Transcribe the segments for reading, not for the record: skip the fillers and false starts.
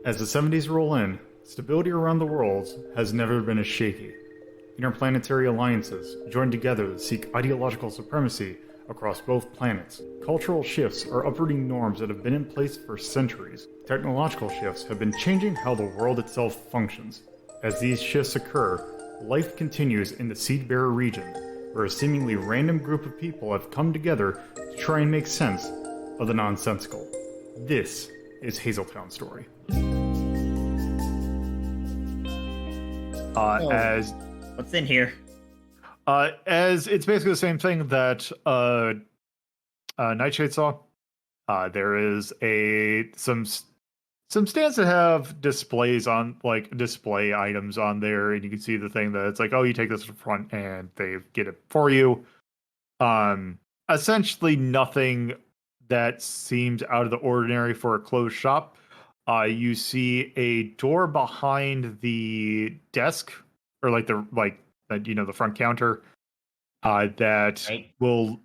As the 70s roll in, stability around the world has never been as shaky. Interplanetary alliances join together to seek ideological supremacy across both planets. Cultural shifts are uprooting norms that have been in place for centuries. Technological shifts have been changing how the world itself functions. As these shifts occur, life continues in the Seedbearer region, where a seemingly random group of people have come together to try and make sense of the nonsensical. This is Hazeltown's story. Oh, As what's in here? as it's basically the same thing that Nightshade saw. There is some stands that have displays on, like, display items on there, and you can see the thing that it's like, oh, you take this to the front and they get it for you. Essentially nothing that seems out of the ordinary for a closed shop. You see a door behind the desk, or the front counter, that Right. will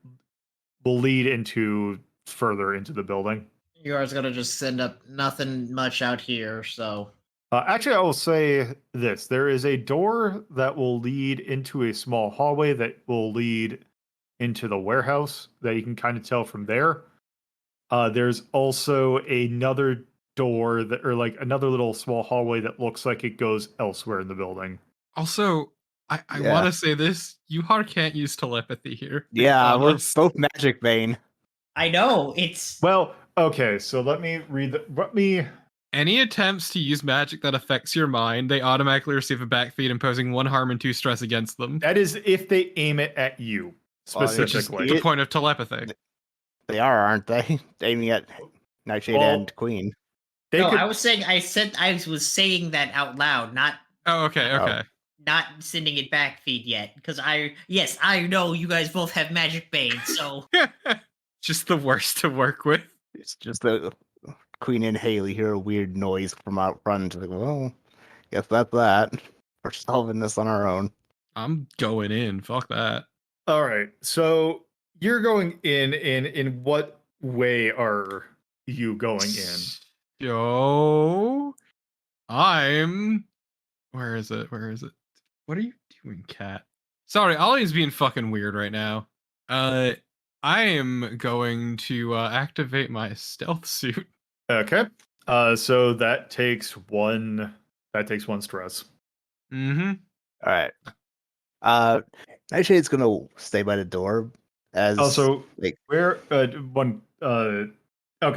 lead into further into the building. You guys gonna just send up nothing much out here, so Actually, I will say this: there is a door that will lead into a small hallway that will lead into the warehouse that you can kind of tell from there. There's also another door that, or like another little small hallway that looks like it goes elsewhere in the building. Also, I Yeah. want to say this: you can't use telepathy here. Yeah, we're Honest. both magic vein. I know it's Well, okay, so let me read Any attempts to use magic that affects your mind, they automatically receive a backfeed, imposing 1 harm and 2 stress against them. that is if they aim it at you Well, it's just- specifically. The point of telepathy. They are, aren't they? Aiming at Nightshade Well, and Queen. They no. could, I was saying that out loud, not Oh, okay. sending it back feed yet. Because I know you guys both have magic bane, so Just the worst to work with. It's just the Queen and Haley hear a weird noise from out front. Like, well, guess that's that. We're solving this on our own. I'm going in. Fuck that. all right, so you're going in what way are you going in? Yo, I'm. Where is it? What are you doing, cat? Sorry, Ollie's being fucking weird right now. I am going to activate my stealth suit. Okay. So that takes one stress. Mm-hmm. All right. Nightshade's gonna stay by the door as Also, like where okay,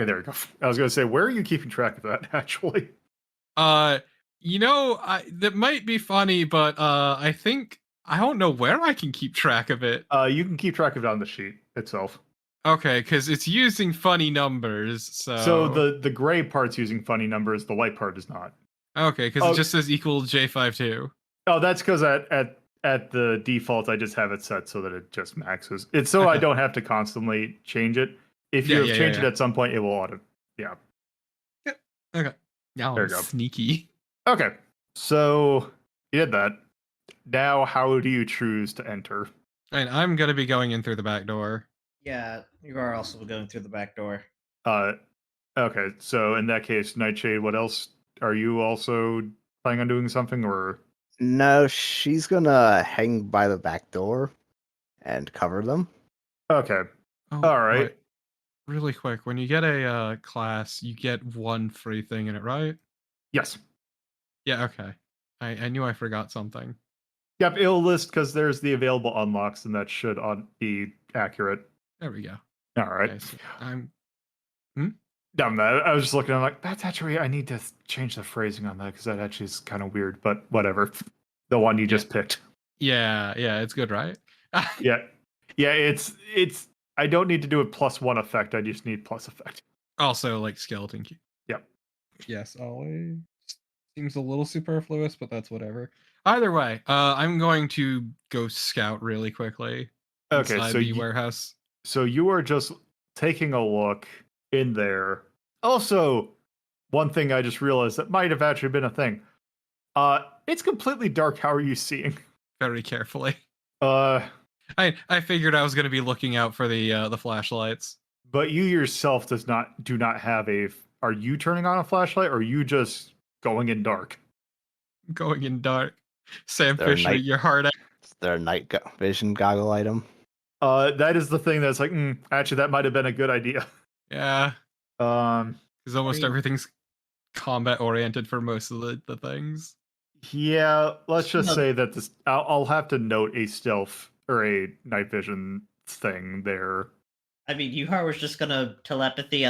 there we go. I was gonna say, where are you keeping track of that actually? That might be funny, but I think I don't know where I can keep track of it. You can keep track of it on the sheet itself. Okay, because it's using funny numbers, So the gray part's using funny numbers, the white part is not. Okay, because it just says equal J52. Oh, that's because at the default I just have it set so that it just maxes. It's so I don't have to constantly change it. If you have changed it at some point, it will auto. Yeah. Okay. Now There I'm you go. sneaky. Okay. So you did that. Now, how do you choose to enter? And I'm gonna be going in through the back door. yeah, you are also going through the back door. Okay. So in that case, Nightshade, what else? Are you also planning on doing something, or? no, she's gonna hang by the back door and cover them. Okay. Oh, All right. wait. Really quick, when you get a class, you get 1 free thing in it, right? Yes. Yeah. Okay. I knew I forgot something. Yep. It'll list because there's the available unlocks, and that should be accurate. There we go. All right. Okay, so I'm. Dumb that. I was just looking. I'm like, that's actually. I need to change the phrasing on that because that actually is kind of weird. But whatever. The one you just picked. Yeah. It's good, right? Yeah. It's. I don't need to do a +1 effect. I just need plus effect. Also, like skeleton key. Yep. Yes, always seems a little superfluous, but that's whatever. Either way, I'm going to go scout really quickly Okay. inside So the warehouse. So you are just taking a look in there. Also, one thing I just realized that might have actually been a thing. It's completely dark. How are you seeing? Very carefully. I figured I was going to be looking out for the flashlights. But you yourself do not have a are you turning on a flashlight, or are you just going in dark? Going in dark. Sam There are Fisher, night- your heart out. Is there a vision goggle item? That is the thing that's like, actually, that might have been a good idea. Yeah, Um, because almost mean- everything's combat oriented for most of the things. yeah, let's just No. say that this. I'll have to note a stealth or a night vision thing there. I mean, Yuhar was just gonna telekinetically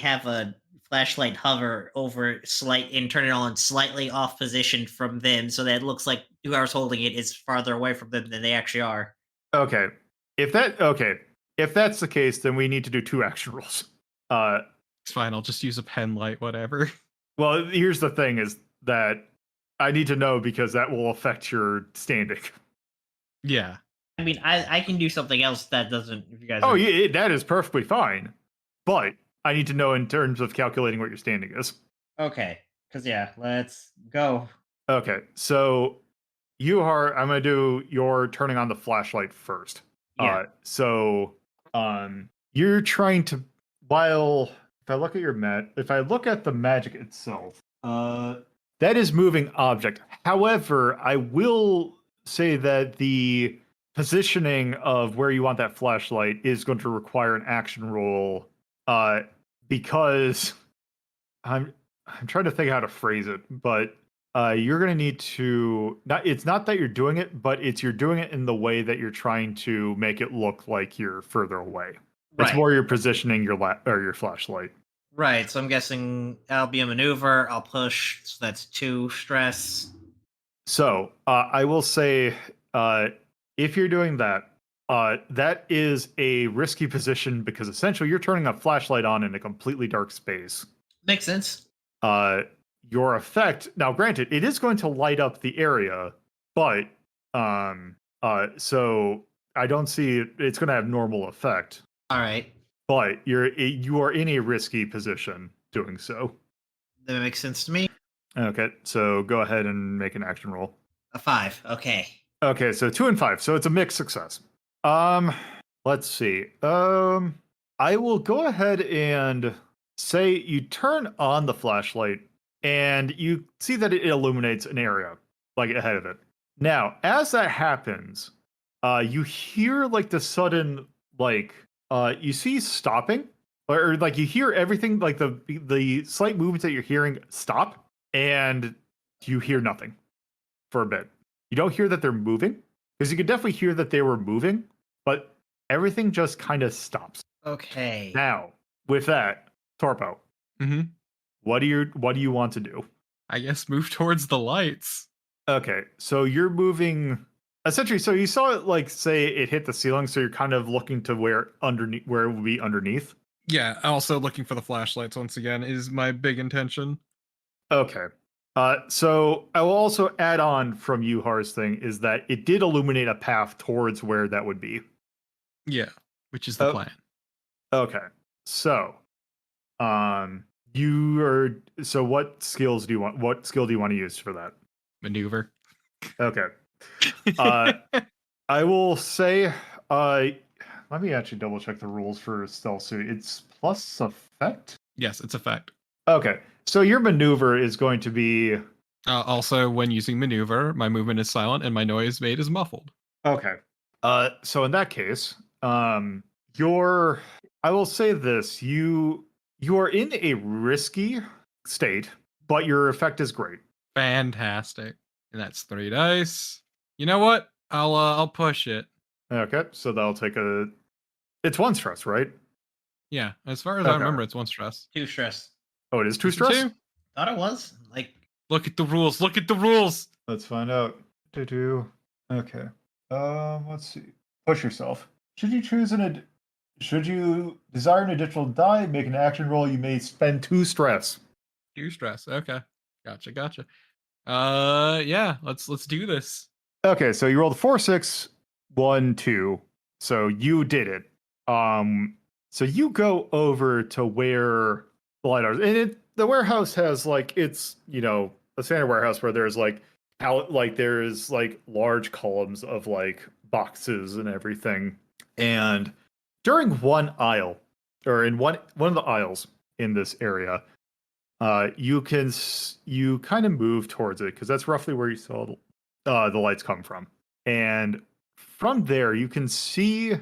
have a flashlight hover over and turn it on slightly off position from them, so that it looks like Yuhar's holding it is farther away from them than they actually are. Okay, if that's the case, then we need to do 2 action rolls. It's fine. I'll just use a pen light, whatever. Well, here's the thing: is that I need to know because that will affect your standing. Yeah. I mean, I can do something else that doesn't. If you guys, Oh, are- yeah, that is perfectly fine. But I need to know in terms of calculating what your standing is. Okay, because yeah, let's go. Okay, so I'm gonna do your turning on the flashlight first. Yeah. You're trying to if I look at the magic itself, that is moving object. However, I will say that the positioning of where you want that flashlight is going to require an action roll, because I'm trying to think how to phrase it, but you're going to need to it's not that you're doing it, but you're doing it in the way that you're trying to make it look like you're further away. It's Right. more you're positioning your flashlight. Right, so I'm guessing that'll be a maneuver. I'll push, so that's 2 stress. So I will say, if you're doing that, that is a risky position because essentially you're turning a flashlight on in a completely dark space. Makes sense. Your effect, now granted, it is going to light up the area, but so I don't see it's going to have normal effect. All right, But you are in a risky position doing so. that makes sense to me. Okay, so go ahead and make an action roll. A 5. Okay. Okay, so 2 and 5, so it's a mixed success. Let's see. I will go ahead and say you turn on the flashlight and you see that it illuminates an area like ahead of it. Now, as that happens, you hear like the sudden you see stopping, or like you hear everything, like the slight movements that you're hearing stop, and you hear nothing for a bit. You don't hear that they're moving, because you could definitely hear that they were moving, but everything just kind of stops. Okay. Now, with that, Torpo, Mm-hmm. what do you want to do? I guess move towards the lights. Okay, so you're moving. Essentially, so you saw it like say it hit the ceiling, so you're kind of looking to where it would be underneath. Yeah, also looking for the flashlights once again is my big intention. Okay. So I will also add on from Yuhar's thing is that it did illuminate a path towards where that would be. Yeah, which is the Oh. plan. Okay. So, what skills do you want? What skill do you want to use for that? Maneuver. Okay. I will say, let me actually double check the rules for stealth suit. It's plus effect. Yes, it's a fact. Okay. So your maneuver is going to be Also, when using maneuver, my movement is silent and my noise made is muffled. okay. So in that case, I will say this: you are in a risky state, but your effect is great. Fantastic. And that's 3 dice. You know what? I'll push it. Okay, so that'll take it's 1 stress, right? Yeah, as far as I Okay. remember, it's 1 stress. 2 stress. Oh, it is 2 Is it stress. 2? Thought it was. Like, Look at the rules. Look at the rules. Let's find out. Okay. Let's see. Push yourself. Should you desire an additional die, make an action roll, you may spend 2 stress. 2 stress. Okay. Gotcha. Yeah, let's do this. Okay, so you rolled a 4, 6, 1, 2. So you did it. So you go over to where the lighthouse, and the warehouse has it's a standard warehouse where there's there's large columns of boxes and everything. And during one aisle, or in one of the aisles in this area, you kind of move towards it because that's roughly where you saw the lights come from, and from there you can see.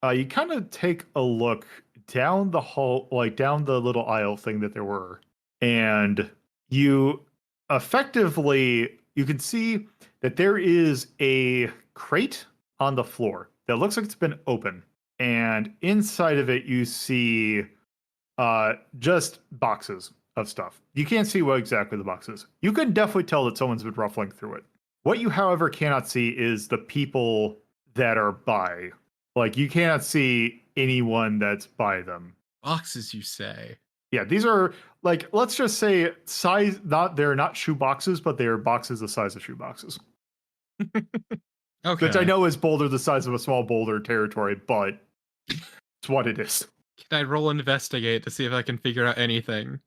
You kind of take a look down the hall, like down the little aisle thing that there were, and you you can see that there is a crate on the floor that looks like it's been open, and inside of it you see just boxes of stuff. You can't see what exactly the box is. You can definitely tell that someone's been ruffling through it. What you, however, cannot see is the people that are by. Like, you cannot see anyone that's by them. Boxes, you say? Yeah, these are, like, let's just say size, they're not shoe boxes, but they're boxes the size of shoe boxes. Okay. Which I know is boulder the size of a small boulder territory, but it's what it is. Can I roll investigate to see if I can figure out anything?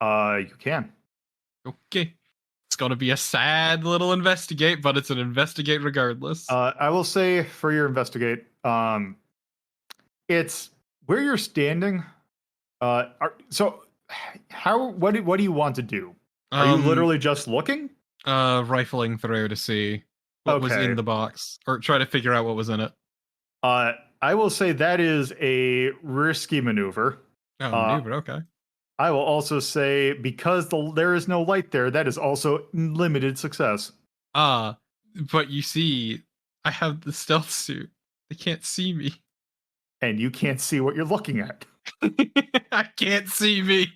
You can. Okay. It's gonna be a sad little investigate, but it's an investigate regardless. I will say for your investigate, it's where you're standing. What do you want to do? Are you literally just looking? Rifling through to see what was in the box, or try to figure out what was in it. I will say that is a risky maneuver. Oh, maneuver, okay. I will also say, because there is no light there, that is also limited success. But you see, I have the stealth suit. They can't see me. And you can't see what you're looking at. I can't see me.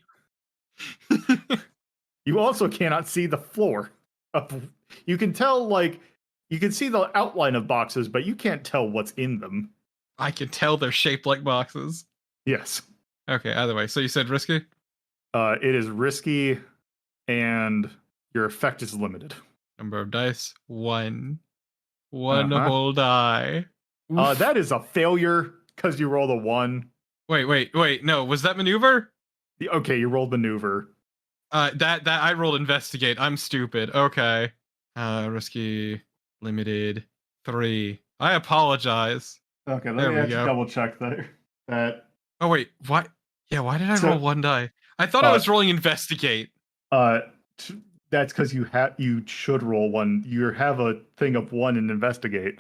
You also cannot see the floor. You can tell, like, you can see the outline of boxes, but you can't tell what's in them. I can tell they're shaped like boxes. Yes. Okay, either way. So you said risky? It is risky, and your effect is limited. Number of dice, 1. One whole die. That is a failure, because you rolled a 1. Wait. No, was that maneuver? Okay, you rolled maneuver. That I rolled investigate. I'm stupid. Okay. Risky, limited, 3. I apologize. Okay, There let me we actually go. double check that. Oh wait, what? Yeah, why did I So- roll 1 die? I thought I was rolling investigate. That's because you should roll 1. You have a thing of 1 in investigate.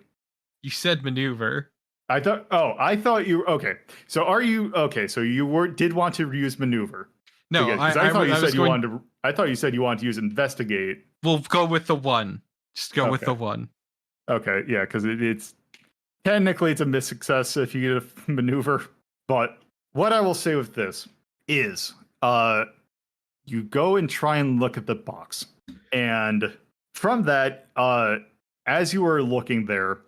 You said maneuver. I thought you okay. So are you okay? So you did want to use maneuver? No, Because I thought you said you wanted to. I thought you said you wanted to use investigate. We'll go with the 1. Just go with Okay. the 1. Okay, yeah, because it's technically it's a miss success if you get a maneuver. But what I will say with this is, you go and try and look at the box, and from that, as you are looking there,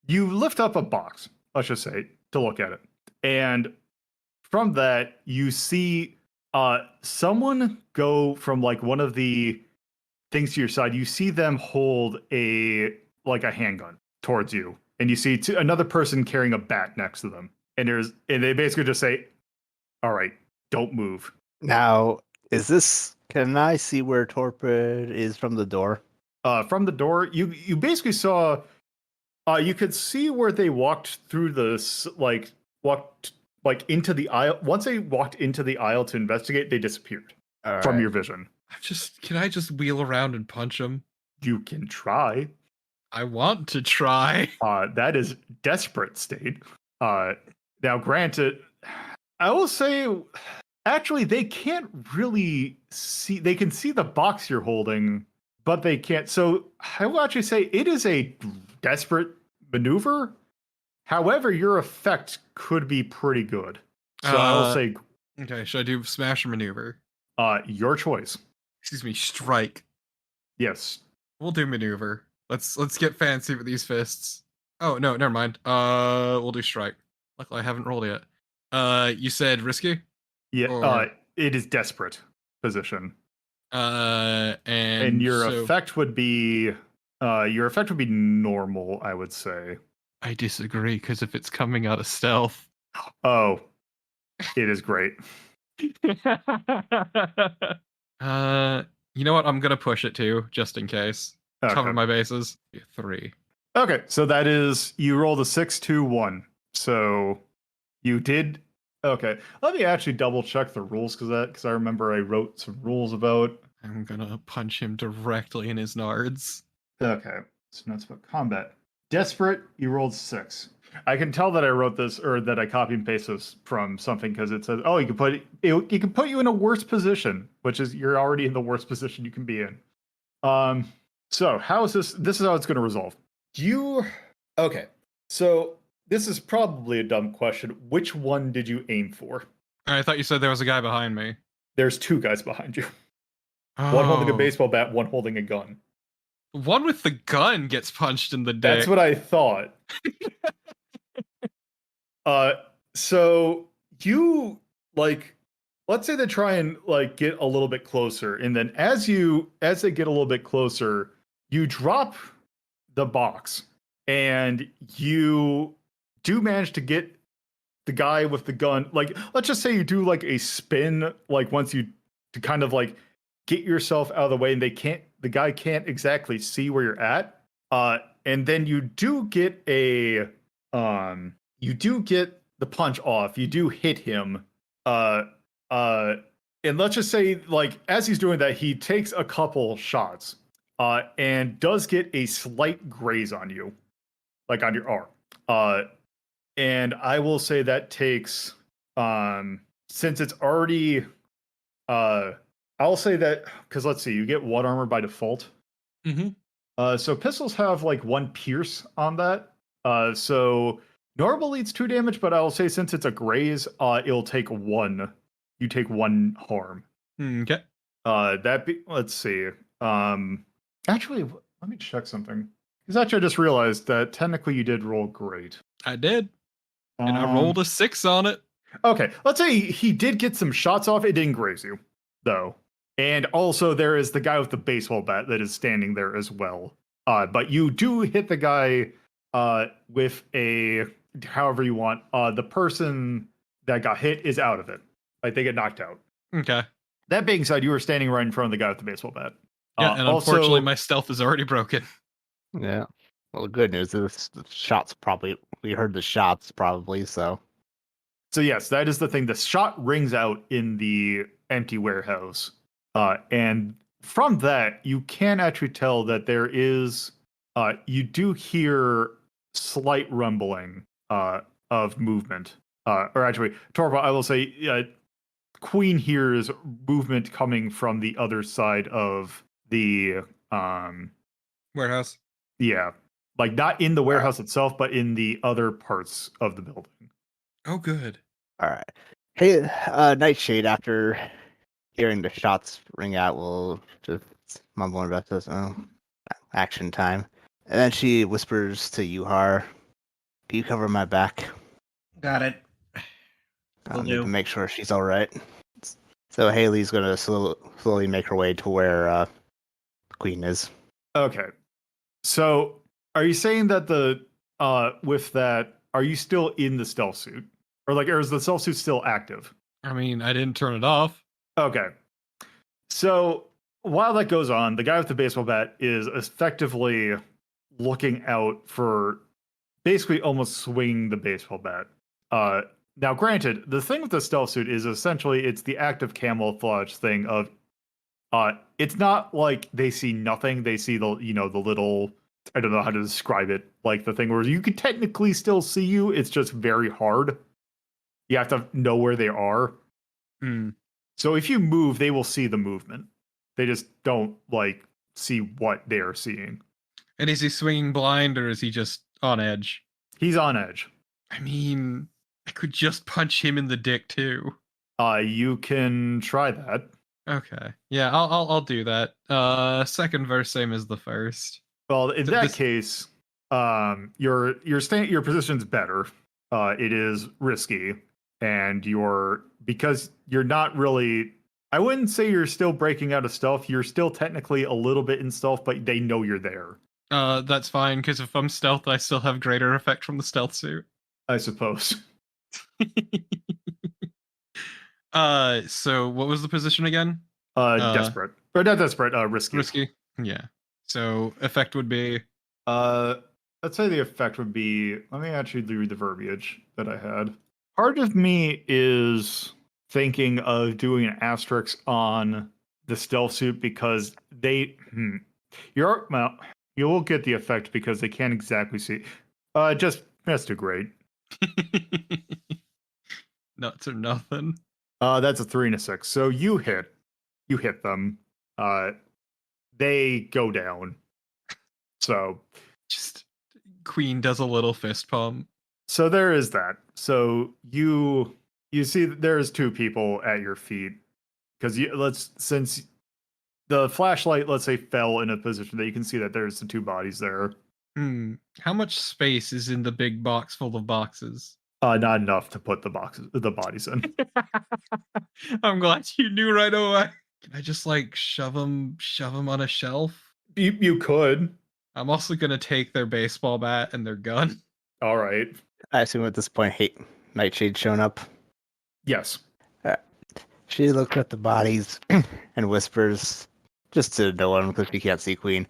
you lift up a box, let's just say, to look at it, and from that you see someone go from like one of the things to your side. You see them hold a handgun towards you, and you see another person carrying a bat next to them, and they basically just say, "All right, don't move." Now, can I see where Torpid is from the door? From the door, you basically saw. You could see where they walked through walked into the aisle. Once they walked into the aisle to investigate, they disappeared from your vision. Can I just wheel around and punch him? You can try. I want to try. That is desperate state. Now, granted, I will say, actually, they can't really see. They can see the box you're holding, but they can't. So I will actually say it is a desperate maneuver. However, your effect could be pretty good. So I will say, Okay, should I do smash or maneuver? your choice. Excuse me, strike. Yes. We'll do maneuver. Let's get fancy with these fists. Oh no, never mind. We'll do strike. Luckily, I haven't rolled yet. You said risky. Yeah. Or- It is desperate position. And your effect would be normal, I would say. I disagree because if it's coming out of stealth. Oh, it is great. You know what? I'm gonna push it too, just in case. Cover Okay. my bases. 3. Okay, so that is you rolled a 6, 2, 1. So you did Okay, let me actually double check the rules because I remember I wrote some rules about. I'm gonna punch him directly in his nards. Okay, so that's about combat. Desperate, you rolled 6. I can tell that I wrote this or that I copy and paste this from something because it says, "Oh, you can put you in a worse position," which is you're already in the worst position you can be in. So how is this? This is how it's going to resolve. Okay? So this is probably a dumb question. Which one did you aim for? I thought you said there was a guy behind me. There's 2 guys behind you. One holding a Oh. baseball bat, one holding a gun. One with the gun gets punched in the dick. That's what I thought. So you like, let's say they try and like get a little bit closer, and then as they get a little bit closer, you drop the box, and you do manage to get the guy with the gun. Like, let's just say you do like a spin, like once you to kind of like get yourself out of the way, and the guy can't exactly see where you're at. And then you do get the punch off. You do hit him. And let's just say, like, as he's doing that, he takes a couple shots, and does get a slight graze on you, like on your arm. And I will say that takes, since it's already, I'll say that because let's see, you get 1 armor by default. Mm-hmm. So pistols have like 1 pierce on that. So normally it's 2 damage, but I'll say since it's a graze, it'll take 1. You take 1 harm. Okay. Let's see. Actually, let me check something. Because actually, I just realized that technically you did roll great. I did. And I rolled a 6 on it. Okay, let's say he did get some shots off. It didn't graze you, though. And also, there is the guy with the baseball bat that is standing there as well. But you do hit the guy with a, however you want. The person that got hit is out of it. Like, they get knocked out. Okay. That being said, you were standing right in front of the guy with the baseball bat. Yeah, and unfortunately, my stealth is already broken. Yeah. Well, the good news is the shots we heard the shots probably, so. So yes, that is the thing. The shot rings out in the empty warehouse. And from that, you can actually tell that there is, you do hear slight rumbling of movement. Or actually, Torva, I will say, Queen hears movement coming from the other side of the Warehouse. Yeah. Like not in the warehouse itself, but in the other parts of the building. Oh, good. All right. Hey, Nightshade, after hearing the shots ring out, will just mumble about this. Oh, action time. And then she whispers to Yuhar, "Can you cover my back? Got it. I Will need do. to make sure she's all right." So Haley's going to slowly make her way to where Queen is. Okay. So are you saying that with that, are you still in the stealth suit? Or is the stealth suit still active? I mean, I didn't turn it off. Okay. So while that goes on, the guy with the baseball bat is effectively looking out for basically almost swinging the baseball bat. Now, granted, the thing with the stealth suit is essentially it's the active camouflage thing of it's not like they see nothing. They see the little, I don't know how to describe it, like the thing where you could technically still see you. It's just very hard. You have to know where they are. So if you move, they will see the movement. They just don't like see what they are seeing. And is he swinging blind or is he just on edge? He's on edge. I mean, I could just punch him in the dick too. You can try that. Okay. Yeah, I'll do that. Second verse same as the first. Well, in that case, your position's better. It is risky, and because you're not really. I wouldn't say you're still breaking out of stealth. You're still technically a little bit in stealth, but they know you're there. That's fine, because if I'm stealth, I still have greater effect from the stealth suit. I suppose. So what was the position again? Desperate. Or not desperate, risky. Risky. Yeah. So effect would be Let's say the effect would be, let me actually read the verbiage that I had. Part of me is thinking of doing an asterisk on the stealth suit because well, you will get the effect because they can't exactly see. Just missed a great. Nuts or nothing. That's a 3 and a 6. So you hit them. They go down. So Just Queen does a little fist pump. So there is that. So you see that there's 2 people at your feet because since the flashlight, let's say, fell in a position that you can see that there's the 2 bodies there. How much space is in the big box full of boxes? Not enough to put the bodies in. I'm glad you knew right away. Can I just like shove them on a shelf? You could. I'm also gonna take their baseball bat and their gun. All right. I assume at this point, Nightshade's shown up. Yes. She looks at the bodies and whispers, just to no one because she can't see Queen.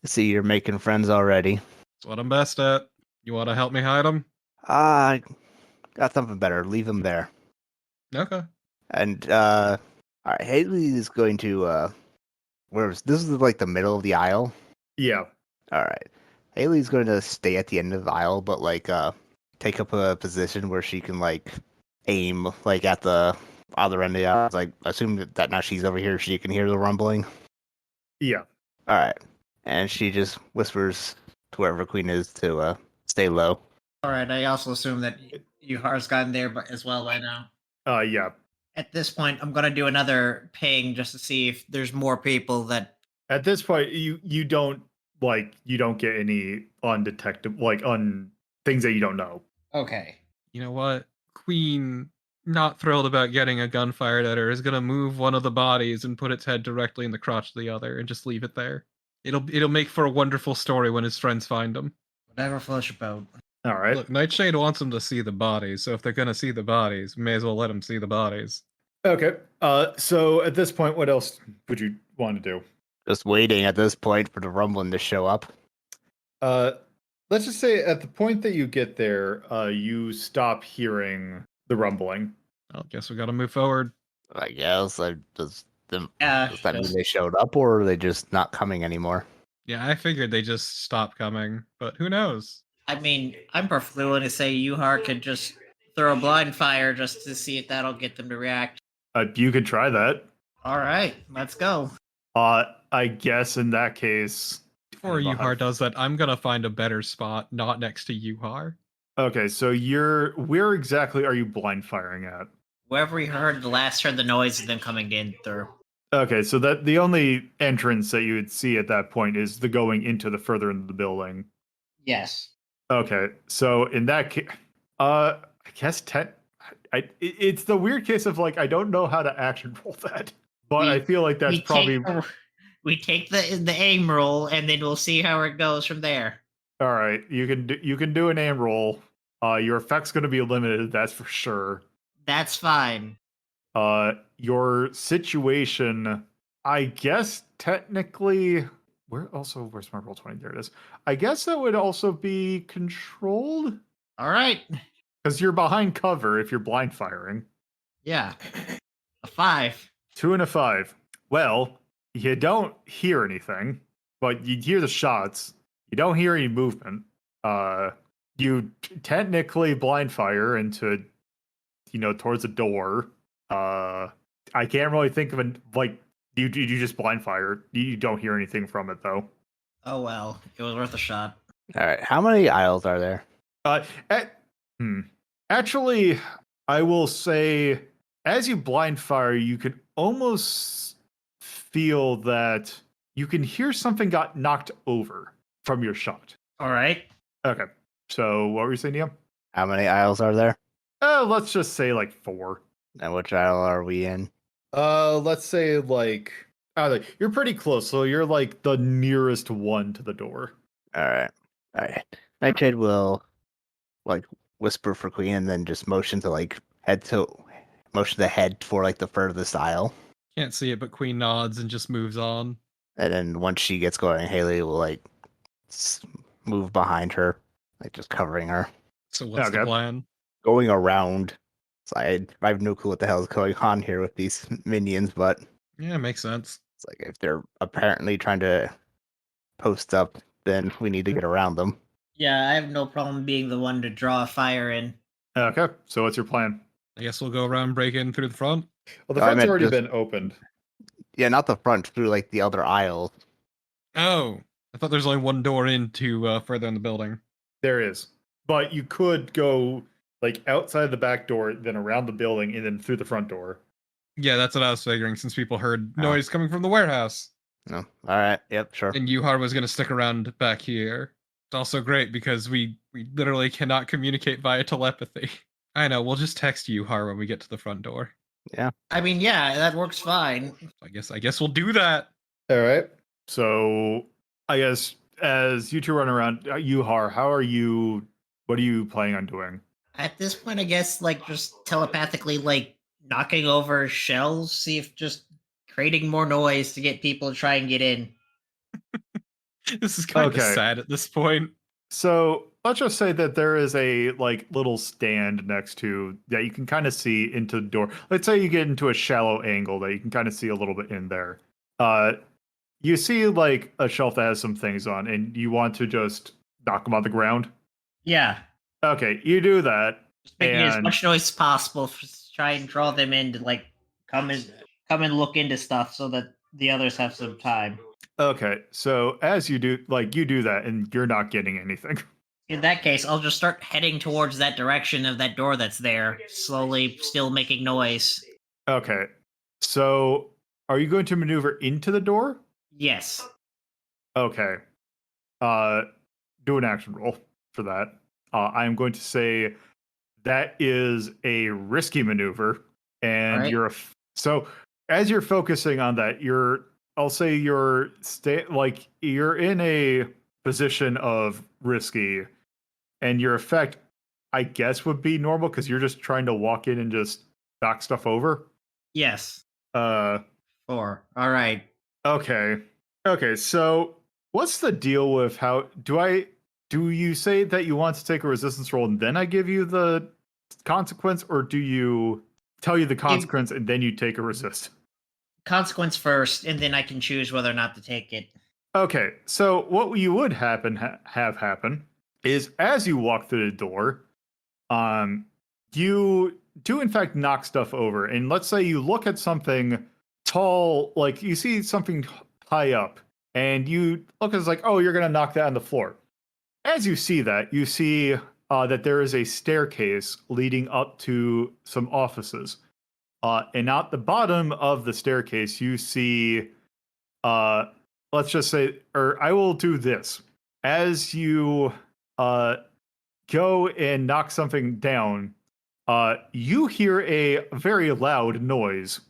See, you're making friends already. That's what I'm best at. You want to help me hide them? I got something better. Leave them there. Okay. And all right, Haley is going to this is like the middle of the aisle. Yeah. All right, Haley's going to stay at the end of the aisle, but like take up a position where she can like aim like at the other end of the aisle. Like assume that now she's over here, she can hear the rumbling. Yeah. All right, and she just whispers to wherever Queen is to stay low. All right. I also assume that Yuhar's gotten there as well by now. Yeah. At this point, I'm gonna do another ping just to see if there's more people that. At this point, you don't get any undetectable things that you don't know. Okay. You know what? Queen, not thrilled about getting a gun fired at her, is gonna move one of the bodies and put its head directly in the crotch of the other and just leave it there. It'll make for a wonderful story when his friends find him. Whatever floats your boat. All right. Look, Nightshade wants them to see the bodies, so if they're gonna see the bodies, may as well let them see the bodies. Okay. So at this point, what else would you want to do? Just waiting at this point for the rumbling to show up. Let's just say at the point that you get there, you stop hearing the rumbling. I guess we gotta move forward. I guess. Does that mean Yes. they showed up, or are they just not coming anymore? Yeah, I figured they just stopped coming, but who knows? I mean, I'm perfectly willing to say Yuhar could just throw a blind fire just to see if that'll get them to react. You could try that. All right, let's go. I guess in that case. Before Yuhar does that, I'm gonna find a better spot, not next to Yuhar. Okay, so where exactly are you blind firing at? Wherever we heard the noise of them coming in through. Okay, so that the only entrance that you would see at that point is the going into the further into the building. Yes. Okay, so in that case, I guess it's the weird case of like I don't know how to action roll that, but I feel like that's probably we take the aim roll and then we'll see how it goes from there. all right. You can do an aim roll. Your effect's going to be limited, that's for sure. That's fine. Your situation, I guess technically, where's my roll 20? There it is. I guess that would also be controlled. All right. Because you're behind cover if you're blind firing. Yeah. A 5. 2 and a 5. Well, you don't hear anything, but you hear the shots. You don't hear any movement. You technically blind fire into, towards a door. I can't really think of you just blind fire. You don't hear anything from it though. Oh well, it was worth a shot. All right, how many aisles are there? Actually, I will say, as you blind fire, you can almost feel that you can hear something got knocked over from your shot. All right. Okay, so what were you saying, Liam? How many aisles are there? Let's just say like 4. And which aisle are we in? Let's say you're pretty close, so you're like the nearest one to the door. All right. Nightshade will like whisper for Queen and then just motion the head for like the furthest aisle. Can't see it, but Queen nods and just moves on. And then once she gets going, Haley will like move behind her, like just covering her. So what's the plan? going around. So I have no clue what the hell is going on here with these minions, but Yeah, makes sense. it's like if they're apparently trying to post up, then we need to get around them. Yeah, I have no problem being the one to draw a fire in. Okay, so what's your plan? I guess we'll go around and break in through the front. Well, the No, I front's meant already just- been opened. Yeah, not the front, through like the other aisle. Oh, I thought there's only one door into further in the building. There is. But you could go like outside the back door, then around the building, and then through the front door. Yeah, that's what I was figuring since people heard Oh. noise coming from the warehouse. No, all right, yep, sure. And Yuhar was going to stick around back here. It's also great because we literally cannot communicate via telepathy. I know, we'll just text Yuhar when we get to the front door. I mean, yeah, that works fine. I guess we'll do that. All right. So I guess as you two run around, Yuhar, what are you planning on doing? At this point, I guess, like, just telepathically, like, knocking over shells, see if just creating more noise to get people to try and get in. This is kind Okay. of sad at this point. So let's just say that there is a like little stand next to that you can kind of see into the door. Let's say you get into a shallow angle that you can kind of see a little bit in there. You see like a shelf that has some things on, and you want to just knock them on the ground. Yeah, Okay, you do that. just making as And- much noise as possible to try and draw them in to, like, come and look into stuff so that the others have some time. Okay, so as you do, like you do that, and you're not getting anything. In that case, I'll just start heading towards that direction of that door that's there, slowly, still making noise. Okay, so are you going to maneuver into the door? Yes. Okay. Do an action roll for that. I am going to say that is a risky maneuver, and Alright. so as you're focusing on that, I'll say you're you're in a position of risky, and your effect, I guess, would be normal because you're just trying to walk in and just knock stuff over. Yes. Uh, 4. All right. Okay. Okay, so what's the deal with how do you say that you want to take a resistance roll and then I give you the consequence, or do you tell you the consequence and then you take a resist? Consequence first, and then I can choose whether or not to take it. Okay, so what you would have happen is as you walk through the door, you do in fact knock stuff over, and let's say you look at something tall, like you see something high up, and you look, it's like, oh, you're gonna knock that on the floor. As you see that, you see that there is a staircase leading up to some offices, and at the bottom of the staircase, you see, let's just say, or I will do this as you go and knock something down. You hear a very loud noise,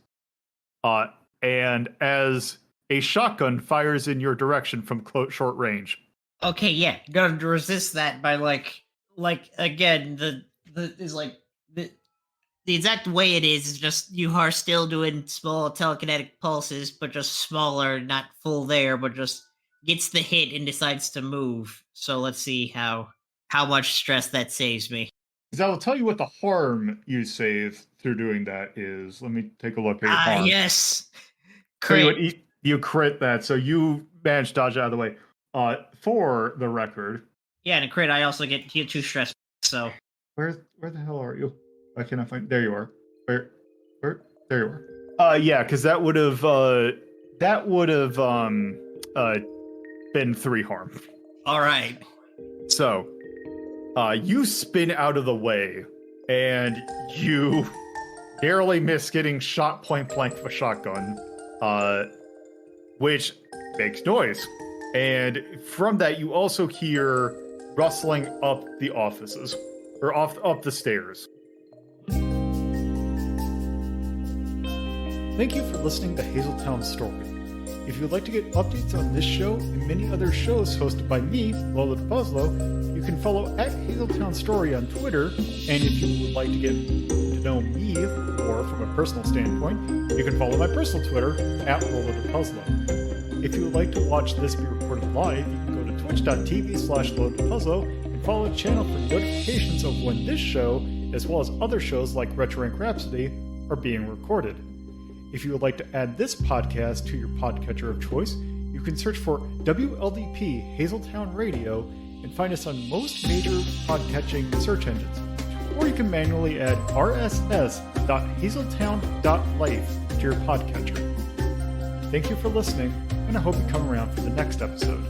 and as a shotgun fires in your direction from short range. Okay, yeah, gotta resist that by like again the is like the exact way it is just you are still doing small telekinetic pulses, but just smaller, not full there, but just gets the hit and decides to move. So let's see how much stress that saves me. Because I will tell you what the harm you save through doing that is. Let me take a look at your harm. Yes, Tell you crit. what, you crit that, so you managed to dodge out of the way. For the record, Yeah, and a crit. I also get 2 stress. So where the hell are you? Why can't I find? There you are. Where? There you are. Yeah, because that would have been 3 harm. all right. So, you spin out of the way, and you barely miss getting shot point blank with a shotgun, which makes noise. And from that, you also hear rustling up the offices, or up the stairs. Thank you for listening to Hazeltown Story. If you'd like to get updates on this show and many other shows hosted by me, LoloDePuzlo, you can follow at Hazeltown Story on Twitter. And if you would like to get to know me, or from a personal standpoint, you can follow my personal Twitter at LoloDePuzlo. If you would like to watch this be recorded live, you can go to twitch.tv/LoloDePuzlo and follow the channel for notifications of when this show as well as other shows like Retro Rank Rhapsody, are being recorded. If you would like to add this podcast to your podcatcher of choice, you can search for WLDP Hazeltown Radio and find us on most major podcatching search engines. Or you can manually add rss.hazeltown.life to your podcatcher. Thank you for listening, and I hope you come around for the next episode.